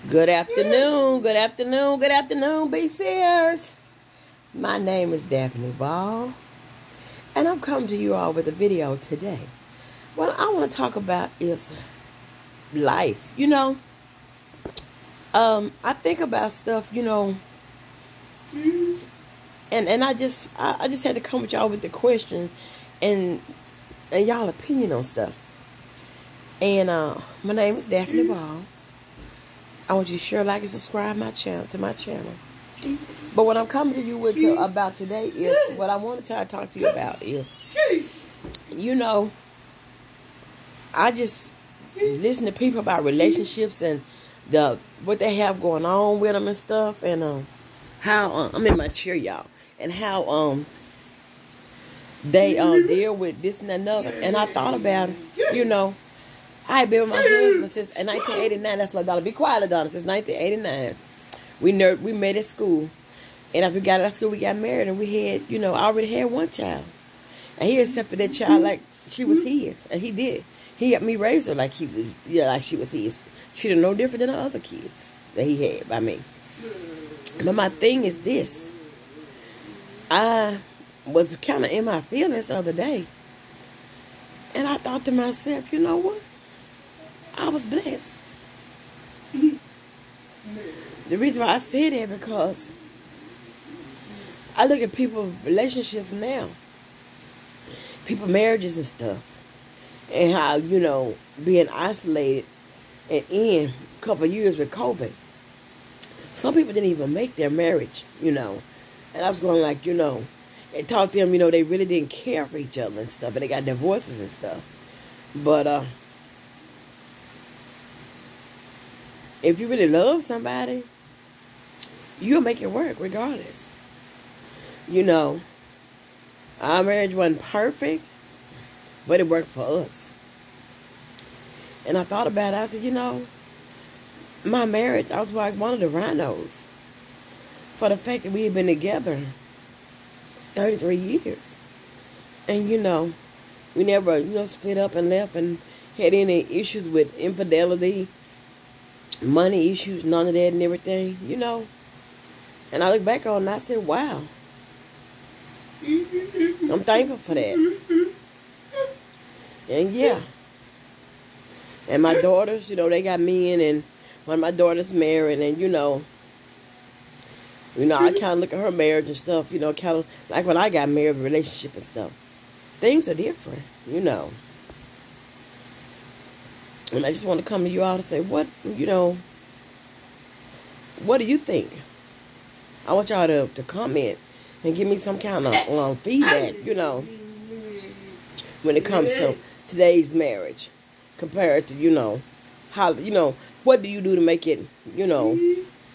Good afternoon, good afternoon, good afternoon, BCers. My name is Daphne Ball, and I'm coming to you all with a video today. What I want to talk about is life. I think about stuff, and I just had to come with y'all with the question and y'all opinion on stuff. And my name is Daphne Ball. I want you to share, like, and subscribe to my channel. But what I'm coming to you with about today is what I want to try to talk to you about is, I just listen to people about relationships and what they have going on with them and stuff, and how I'm in my chair, y'all, and how they deal with this and another. And I thought about it, I had been with my husband since 1989. That's like, Donna, be quiet, Donna. Since 1989, we met at school, and after we got out of school, we got married, and we had, I already had one child, and he accepted that child like she was his, and he did. He helped me raise her like she was his. Treated her no different than the other kids that he had by me. But my thing is this: I was kind of in my feelings the other day, and I thought to myself, you know what? I was blessed. The reason why I say that because I look at people's relationships now, people marriages and stuff, and how, being isolated and in a couple of years with COVID. Some people didn't even make their marriage, and I was going like, and talk to them, they really didn't care for each other and stuff, and they got divorces and stuff. But if you really love somebody, you'll make it work regardless. Our marriage wasn't perfect, but it worked for us. And I thought about it. I said, my marriage, I was like one of the rhinos for the fact that we had been together 33 years. And, we never, split up and left and had any issues with infidelity, money issues, none of that and everything, And I look back on it and I said, wow. I'm thankful for that. And yeah. And my daughters, they got me in, and one of my daughters married, and I kind of look at her marriage and stuff, kind of like when I got married, relationship and stuff. Things are different, And I just want to come to you all to say, what do you think? I want y'all to comment and give me some kind of feedback, when it comes to today's marriage compared to, how, what do you do to make it,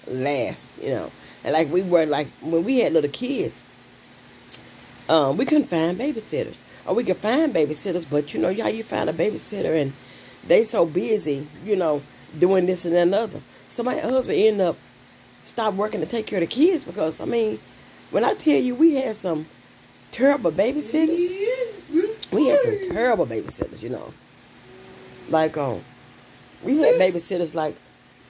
last, And like we were, like, when we had little kids, we couldn't find babysitters. Or we could find babysitters, but how you find a babysitter and they so busy, doing this and that and other. So my husband ended up stopped working to take care of the kids because, when I tell you we had some terrible babysitters, Like, we had babysitters, like,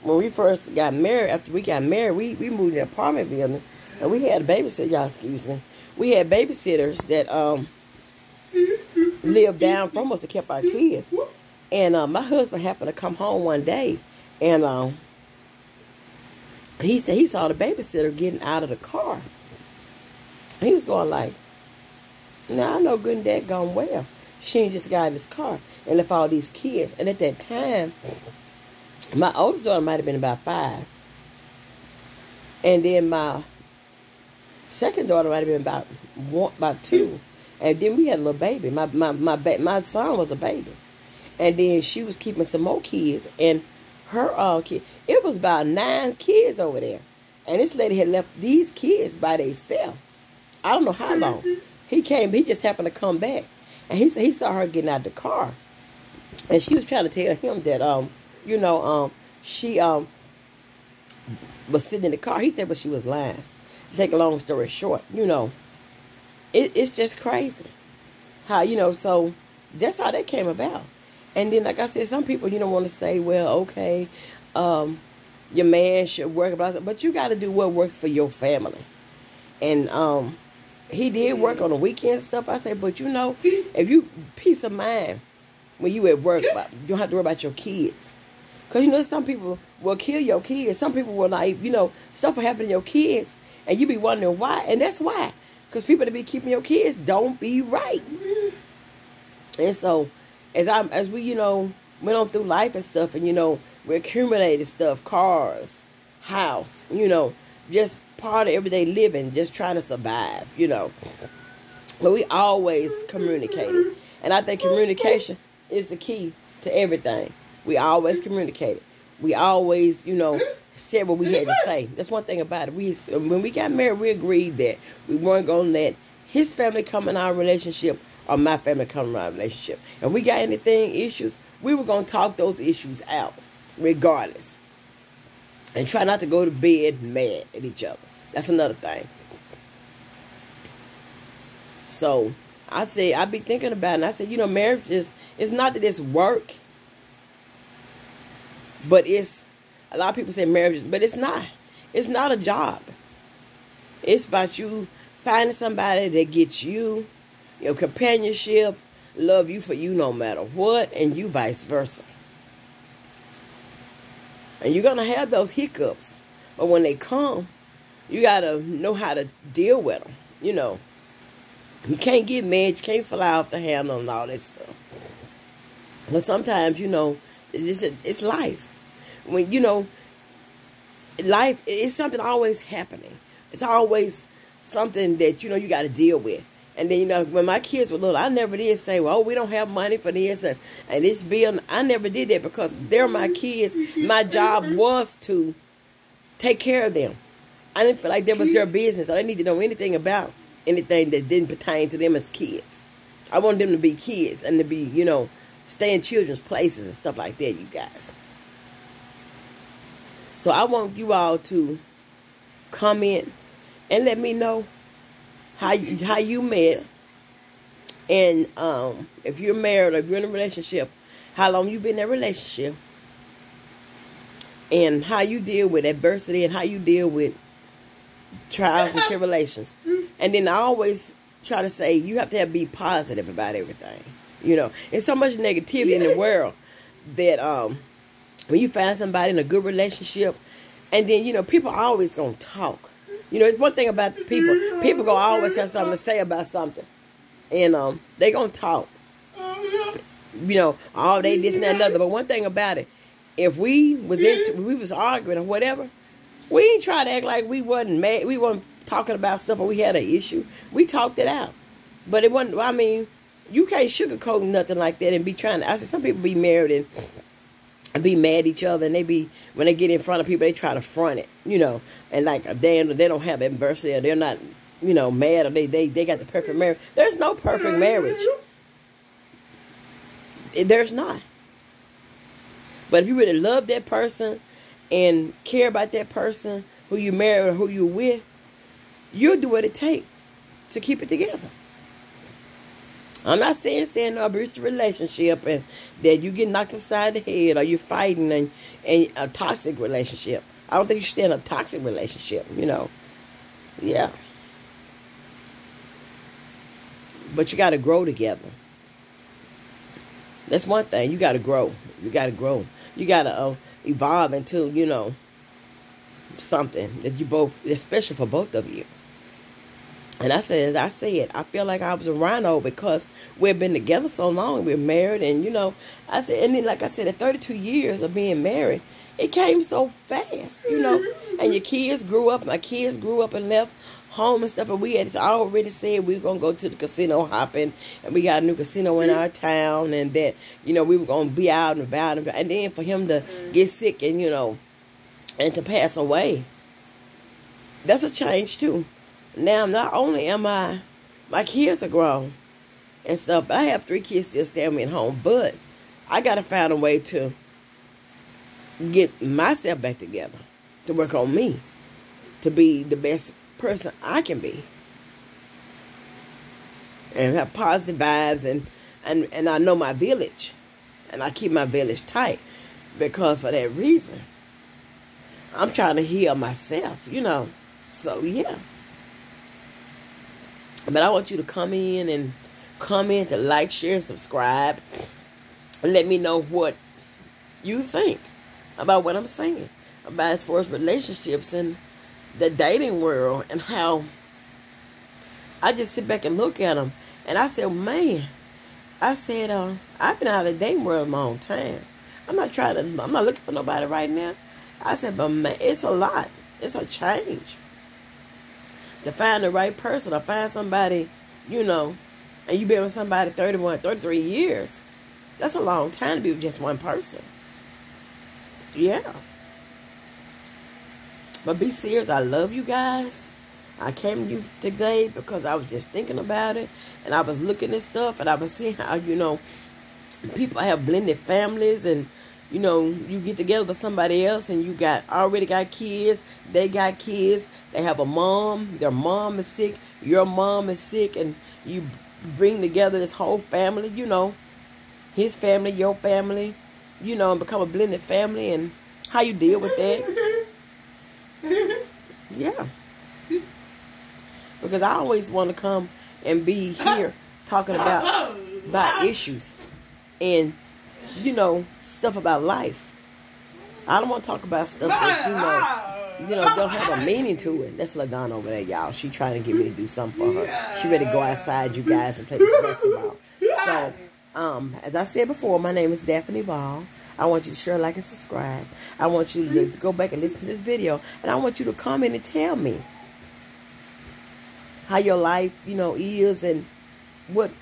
when we first got married, after we got married, we moved to an apartment building, and we had a babysitter, y'all excuse me. We had babysitters that lived down from us and kept our kids. And my husband happened to come home one day, and he said he saw the babysitter getting out of the car. He was going like, now I know good and daggone well she just got in this car and left all these kids. And at that time, my oldest daughter might have been about 5. And then my second daughter might have been about 2. And then we had a little baby. My son was a baby. And then she was keeping some more kids. And her kid, it was about 9 kids over there. And this lady had left these kids by themselves. I don't know how long. He just happened to come back. And he said he saw her getting out of the car. And she was trying to tell him that, she was sitting in the car. He said, but she was lying. To take a long story short, it's just crazy. How, so that's how that came about. And then, like I said, some people, want to say, well, okay, your man should work, but you got to do what works for your family. And he did work on the weekend stuff. I said, but if you peace of mind when you at work, you don't have to worry about your kids. Because, some people will kill your kids. Some people will, stuff will happen to your kids. And you be wondering why. And that's why. Because people that be keeping your kids don't be right. And so, as we, went on through life and stuff. And, we accumulated stuff. Cars. House. Just part of everyday living. Just trying to survive, But we always communicated. And I think communication is the key to everything. We always communicated. We always, said what we had to say. That's one thing about it. When we got married, we agreed that we weren't going to let his family come in our relationship or my family come in our relationship. If we got issues, we were going to talk those issues out regardless. And try not to go to bed mad at each other. That's another thing. So, I be thinking about it, and I said, marriage it's not that it's work. But a lot of people say marriage, but it's not. It's not a job. It's about you finding somebody that gets you, your companionship, love you for you no matter what, and you vice versa. And you're going to have those hiccups. But when they come, you got to know how to deal with them. You can't get mad. You can't fly off the handle and all that stuff. But sometimes, it's life. When, life is something always happening. It's always something that, you got to deal with. And then, when my kids were little, I never did say, well, we don't have money for this and this bill. I never did that because they're my kids. My job was to take care of them. I didn't feel like that was their business. I didn't need to know anything about anything that didn't pertain to them as kids. I wanted them to be kids and to be, stay in children's places and stuff like that, you guys. So I want you all to comment and let me know how you met, and if you're married or if you're in a relationship, how long you've been in that relationship, and how you deal with adversity and how you deal with trials and tribulations. And then I always try to say you have to be positive about everything. There's so much negativity in the world that when you find somebody in a good relationship, and then, people are always going to talk. It's one thing about people. People going to always have something to say about something. And they going to talk. All day, this and that and other. But one thing about it, if we was arguing or whatever, we ain't try to act like we wasn't mad. We weren't talking about stuff or we had an issue. We talked it out. But it wasn't, you can't sugarcoat nothing like that and be trying to, I said, some people be married and be mad at each other, and when they get in front of people, they try to front it, and like they don't have adversity, or they're not, mad, or they got the perfect marriage. There's no perfect marriage. There's not. But if you really love that person and care about that person who you marry or who you with, you'll do what it takes to keep it together. I'm not saying stay in an abusive relationship and that you get knocked upside the head or you're fighting and a toxic relationship. I don't think you should stay in a toxic relationship, Yeah. But you got to grow together. That's one thing. You got to grow. You got to grow. You got to evolve into, something that you both, especially for both of you. And I said, I feel like I was a rhino because we've been together so long. We're married, and I said, and then like I said, at 32 years of being married, it came so fast, And your kids grew up. My kids grew up and left home and stuff. And we had already said we were gonna go to the casino hopping, and we got a new casino in our town, and that we were gonna be out and about, and then for him to get sick and and to pass away, that's a change too. Now, not only my kids are grown and stuff, but I have 3 kids still staying at home, but I got to find a way to get myself back together, to work on me, to be the best person I can be, and have positive vibes, and I know my village, and I keep my village tight, because for that reason, I'm trying to heal myself, you know. So, yeah. But I want you to come in and comment, to like, share, subscribe. And let me know what you think about what I'm saying. About as far as relationships and the dating world. And how I just sit back and look at them. And I said, man. I said, I've been out of the dating world a long time. I'm not looking for nobody right now. I said, but man, it's a lot. It's a change. To find the right person, or find somebody, you know, and you've been with somebody 31, 33 years. That's a long time to be with just one person. Yeah. But be serious. I love you guys. I came to you today because I was just thinking about it. And I was looking at stuff. And I was seeing how, you know, people have blended families. And, you know, you get together with somebody else. And you already got kids. They got kids. They have a mom. Their mom is sick. Your mom is sick. And you bring together this whole family, you know. His family, your family. You know, and become a blended family. And how you deal with that. Yeah. Because I always want to come and be here talking about issues and, you know, stuff about life. I don't want to talk about stuff that, you know, don't have a meaning to it. That's LaDonna over there, y'all. She trying to get me to do something for her. She ready to go outside, you guys, and play this basketball. So, as I said before, my name is Daphne Ball. I want you to share, like, and subscribe. I want you to go back and listen to this video. And I want you to comment and tell me how your life, you know, is, and what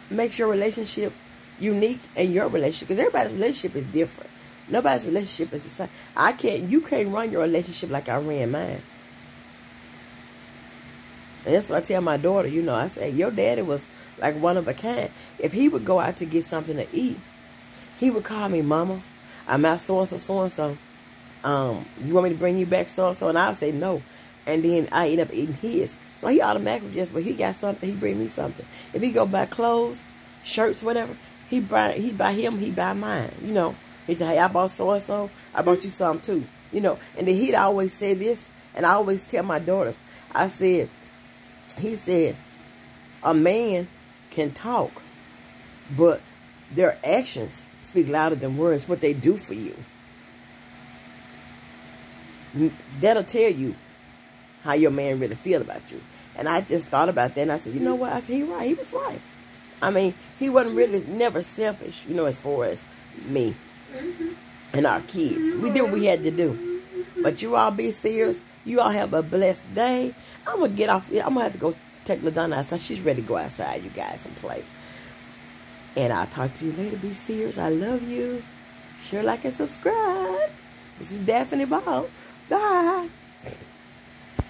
makes your relationship unique in your relationship. Because everybody's relationship is different. Nobody's relationship is the same. You can't run your relationship like I ran mine. And that's what I tell my daughter, you know. I say, your daddy was like one of a kind. If he would go out to get something to eat, he would call me, Mama, I'm out so-and-so, so-and-so. You want me to bring you back so-and-so? And I would say no. And then I end up eating his. So he automatically just, but he got something, he bring me something. If he go buy clothes, shirts, whatever, he buy mine, you know. He said, hey, I bought so-and-so, I bought you some too, you know. And then he'd always say this, and I always tell my daughters, he said, a man can talk, but their actions speak louder than words, what they do for you. That'll tell you how your man really feel about you. And I just thought about that, and I said, you know what? I said, he was right. I mean, he wasn't really never selfish, you know, as far as me and our kids. We did what we had to do. But you all be serious. You all have a blessed day. I'm going to get off. I'm going to have to go take LaDonna outside. She's ready to go outside, you guys, and play. And I'll talk to you later. Be serious. I love you. Share, like, and subscribe. This is Daphne Ball. Bye.